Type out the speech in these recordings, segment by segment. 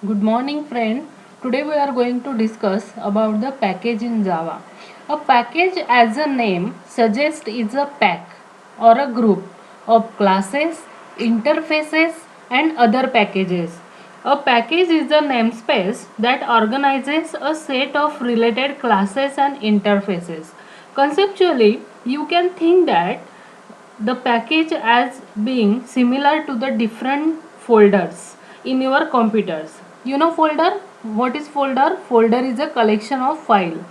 Good morning friend. Today we are going to discuss about the package in Java. A package as a name suggests is a pack or a group of classes, interfaces and other packages. A package is a namespace that organizes a set of related classes and interfaces. Conceptually, you can think that the package as being similar to the different folders in your computers. You know folder? What is folder? Folder is a collection of file.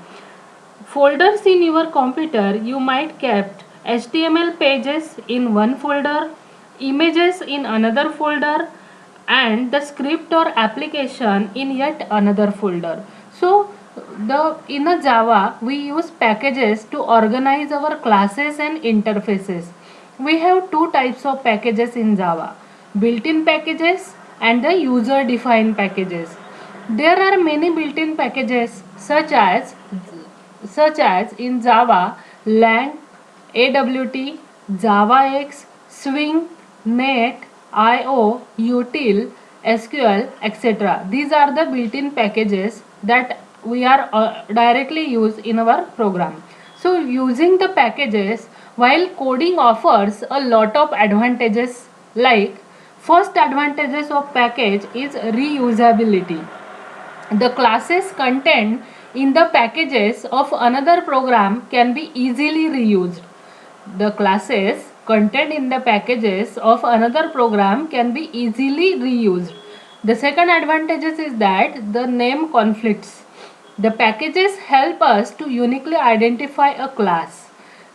Folders in your computer, you might kept HTML pages in one folder, images in another folder, and the script or application in yet another folder. So the in a Java we use packages to organize our classes and interfaces. We have two types of packages in Java: built-in packages and the user-defined packages. There are many built-in packages such as in Java, Lang, AWT, JavaX, Swing, Net, IO, Util, SQL, etc. These are the built-in packages that we are directly use in our program. So using the packages while coding offers a lot of advantages, like first advantages of package is reusability. The classes contained in the packages of another program can be easily reused. The classes contained in the packages of another program can be easily reused. The second advantage is that the name conflicts. The packages help us to uniquely identify a class.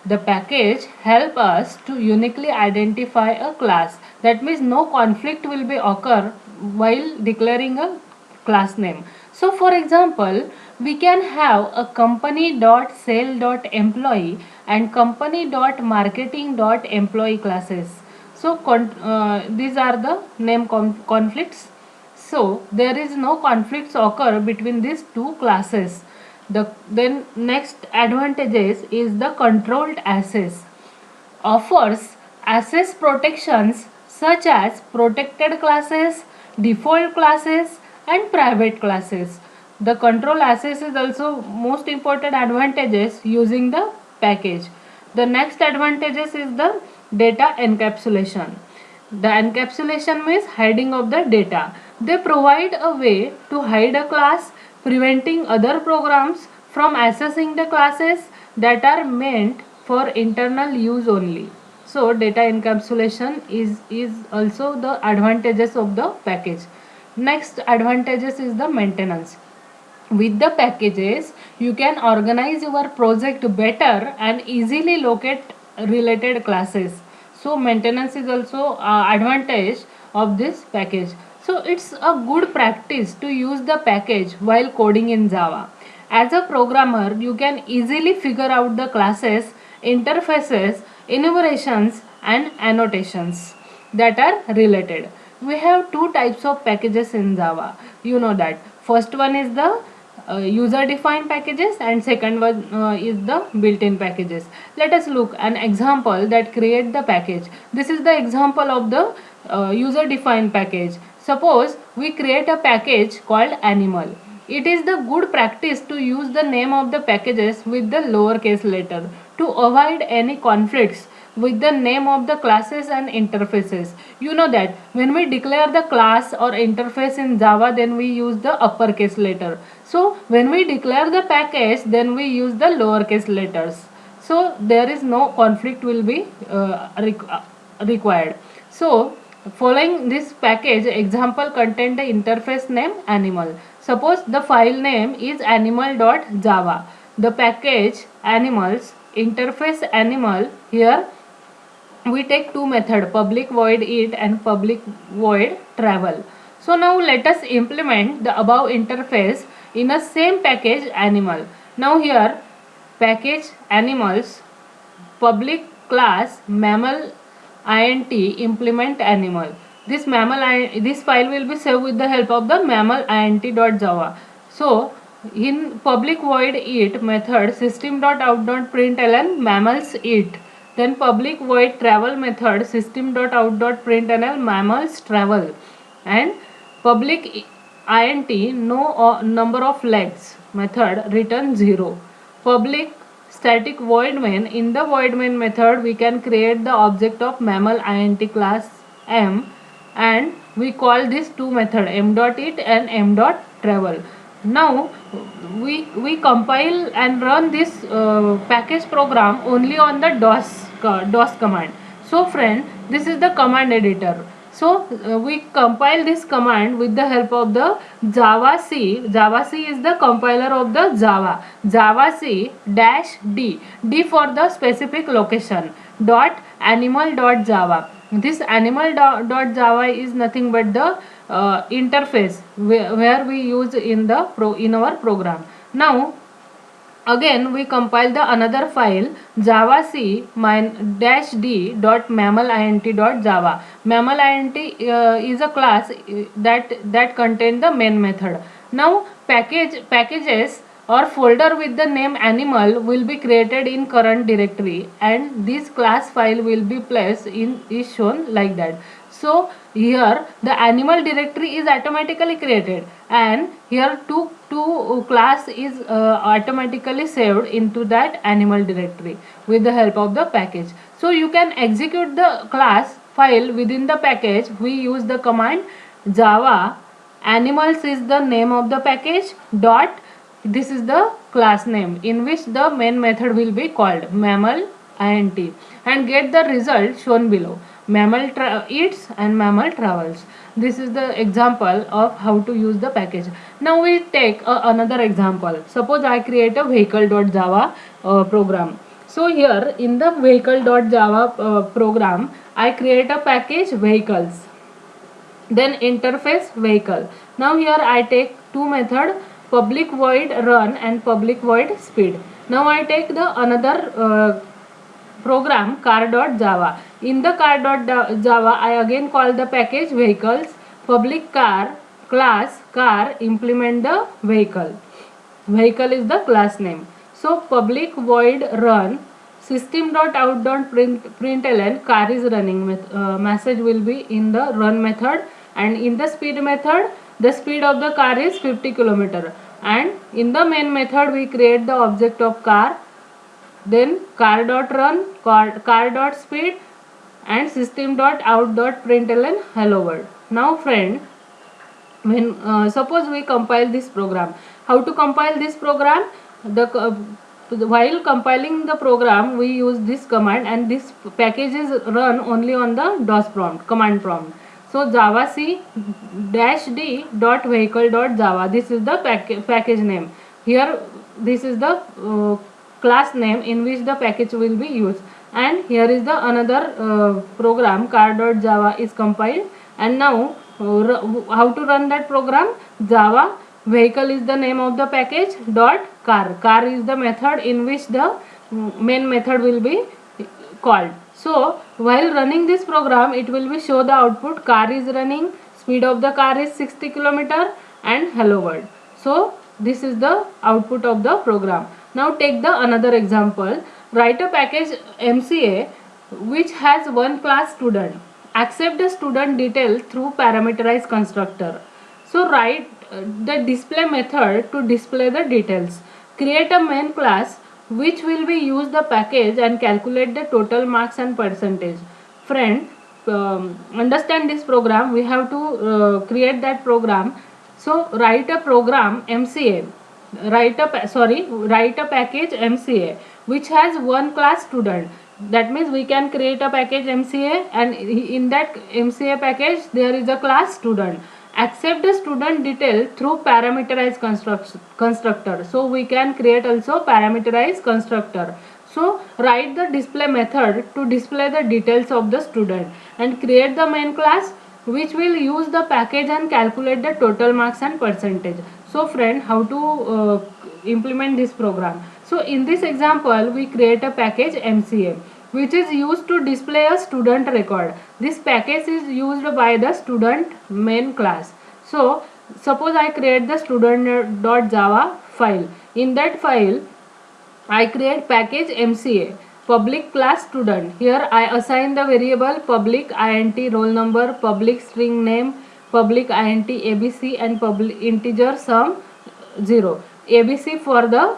The package help us to uniquely identify a class. That means no conflict will be occur while declaring a class name. So for example, we can have a company.sale.employee and company.marketing.employee classes. So these are the name conflicts. So there is no conflicts occur between these two classes. Then next advantages is the controlled access. Offers access protections such as protected classes, default classes and private classes. The control access is also most important advantages using the package. The next advantages is the data encapsulation. The encapsulation means hiding of the data. They provide a way to hide a class, preventing other programs from accessing the classes that are meant for internal use only. So data encapsulation is also the advantages of the package. Next advantages is the maintenance. With the packages, you can organize your project better and easily locate related classes. So maintenance is also advantage of this package. So it's a good practice to use the package while coding in Java. As a programmer, you can easily figure out the classes, interfaces, enumerations and annotations that are related. We have two types of packages in Java. You know that. First one is the user defined packages and second one is the built-in packages. Let us look an example that create the package. This is the example of the user defined package. Suppose we create a package called animal. It is the good practice to use the name of the packages with the lowercase letter to avoid any conflicts with the name of the classes and interfaces. You know that when we declare the class or interface in Java, then we use the uppercase letter. So when we declare the package, then we use the lowercase letters. So there is no conflict will be required. So following this package example contain the interface name animal. Suppose the file name is animal.java. The package animals interface animal. Here we take two method, public void it and public void travel. So now let us implement the above interface in a same package animal. Now here package animals public class mammal int implement animal. This file will be saved with the help of the mammal int.java. So in public void it method system.out.println mammals it. Then public void travel method system.out.println mammals travel. And public int no number of legs method return 0. Public static void main. In the void main method we can create the object of mammal int class m, and we call these two method m.it and m.travel. Now we compile and run this package program only on the DOS command. So friend, this is the command editor. So we compile this command with the help of the Java C. Java C is the compiler of the Java. Java C dash D. D for the specific location. Dot animal dot Java. This animal dot Java is nothing but the interface where we use in the in our program. Now again we compile the another file javac dash d dot mammal int dot java. Mammal int is a class that contains the main method. Now packages or folder with the name animal will be created in current directory, and this class file will be placed in is shown like that. So here the animal directory is automatically created, and here two class is automatically saved into that animal directory with the help of the package. So you can execute the class file within the package. We use the command java animals is the name of the package dot, this is the class name in which the main method will be called mammal int, and get the result shown below. Mammal eats and mammal travels. This is the example of how to use the package. Now we take another example. Suppose I create a vehicle.java program. So here in the vehicle.java program, I create a package vehicles, then interface vehicle. Now here I take two method, public void run and public void speed. Now I take the another program car.java. In the car.java I again call the package vehicles, public car class car implement the vehicle. Vehicle is the class name. So public void run system.out.println car is running message will be in the run method, and in the speed method the speed of the car is 50 km, and in the main method we create the object of car, then car.run, car.speed and system.out.println hello world. Now friend, when suppose we compile this program, how to compile this program? While compiling the program we use this command, and this package is run only on the DOS prompt, command prompt. So javac dash d dot vehicle dot java, this is the package name. Here this is the class name in which the package will be used, and here is the another program car.java is compiled. And now how to run that program? Java vehicle is the name of the package dot car is the method in which the main method will be called. So while running this program it will be show the output car is running, speed of the car is 60 km and hello world. So this is the output of the program. Now take the another example. Write a package MCA which has one class student. Accept the student detail through parameterized constructor. So write the display method to display the details. Create a main class which will be use the package and calculate the total marks and percentage. Friend, understand this program. We have to create that program. So write a program MCA. Write a package MCA which has one class student. That means we can create a package MCA, and in that MCA package there is a class student. Accept the student detail through parameterized constructor. So we can create also parameterized constructor. So write the display method to display the details of the student, and create the main class which will use the package and calculate the total marks and percentage. So friend, how to implement this program? So in this example we create a package MCA which is used to display a student record. This package is used by the student main class. So suppose I create the student.java file. In that file I create package MCA public class student. Here I assign the variable public int roll number, public string name, public int abc and public integer sum 0. ABC for the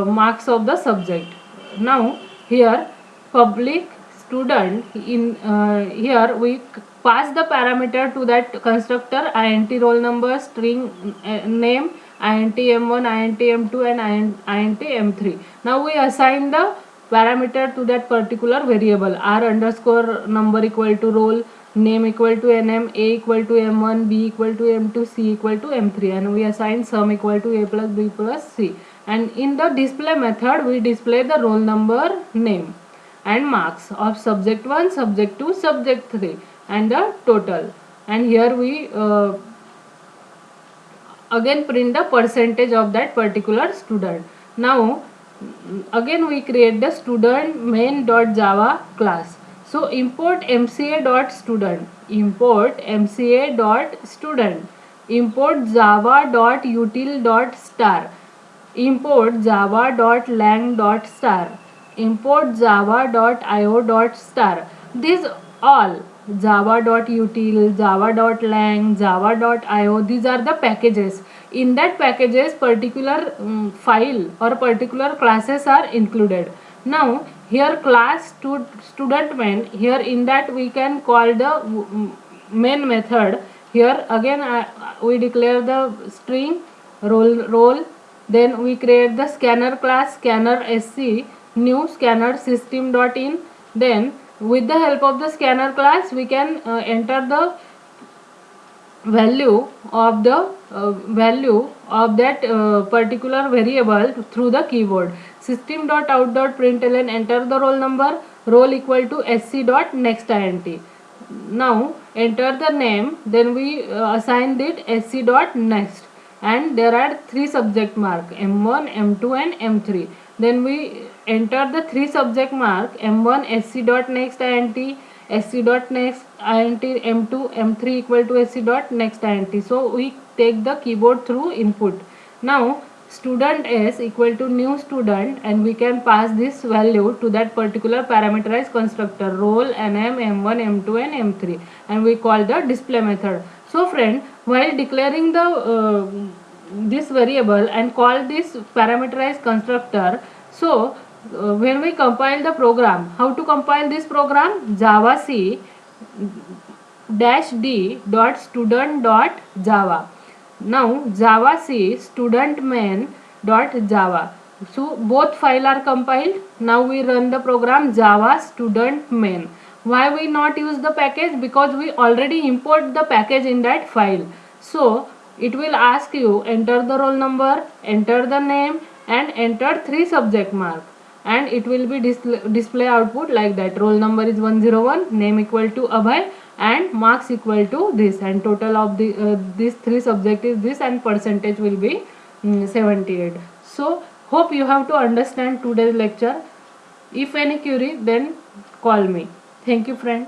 marks of the subject. Now here public student, in here we pass the parameter to that constructor int roll number, string name, int m1, int m2 and int m3. Now we assign the parameter to that particular variable. R underscore number equal to roll, name equal to nm, a equal to m1, b equal to m2, c equal to m3, and we assign sum equal to a plus b plus c. And in the display method we display the roll number, name and marks of subject 1, subject 2, subject 3 and the total. And here we again print the percentage of that particular student. Now again we create the student main.java class. So import mca.student, import mca.student, import java.util.star, import java.lang.star, import java.io.star. These all java.util, java.lang, java.io, these are the packages. In that packages particular file or particular classes are included. Now here class student main, here in that we can call the main method. Here again we declare the string roll, then we create the scanner class, scanner sc, new scanner system.in. Then with the help of the scanner class we can enter the value of that particular variable through the keyboard. System.out.println, enter the roll number, roll equal to sc.nextInt. Now enter the name, then we assign it sc.next, and there are 3 subject mark m1, m2 and m3. Then we enter the 3 subject mark m1 sc.nextInt, sc.next int, m2 m3 equal to sc.nextInt. So we take the keyboard through input. Now student s equal to new student, and we can pass this value to that particular parameterized constructor roll, nm, m1, m2 and m3, and we call the display method. So friend, while declaring the this variable and call this parameterized constructor, so when we compile the program, how to compile this program? Javac -d dot student dot java. Now javac student main dot java. So both file are compiled. Now we run the program java student main. Why we not use the package? Because we already import the package in that file. So it will ask you enter the roll number, enter the name and enter 3 subject mark, and it will be display output like that. Roll number is 101, name equal to Abhay and marks equal to this, and total of the these 3 subject is this, and percentage will be 78. So hope you have to understand today's lecture. If any query, then call me. Thank you friend.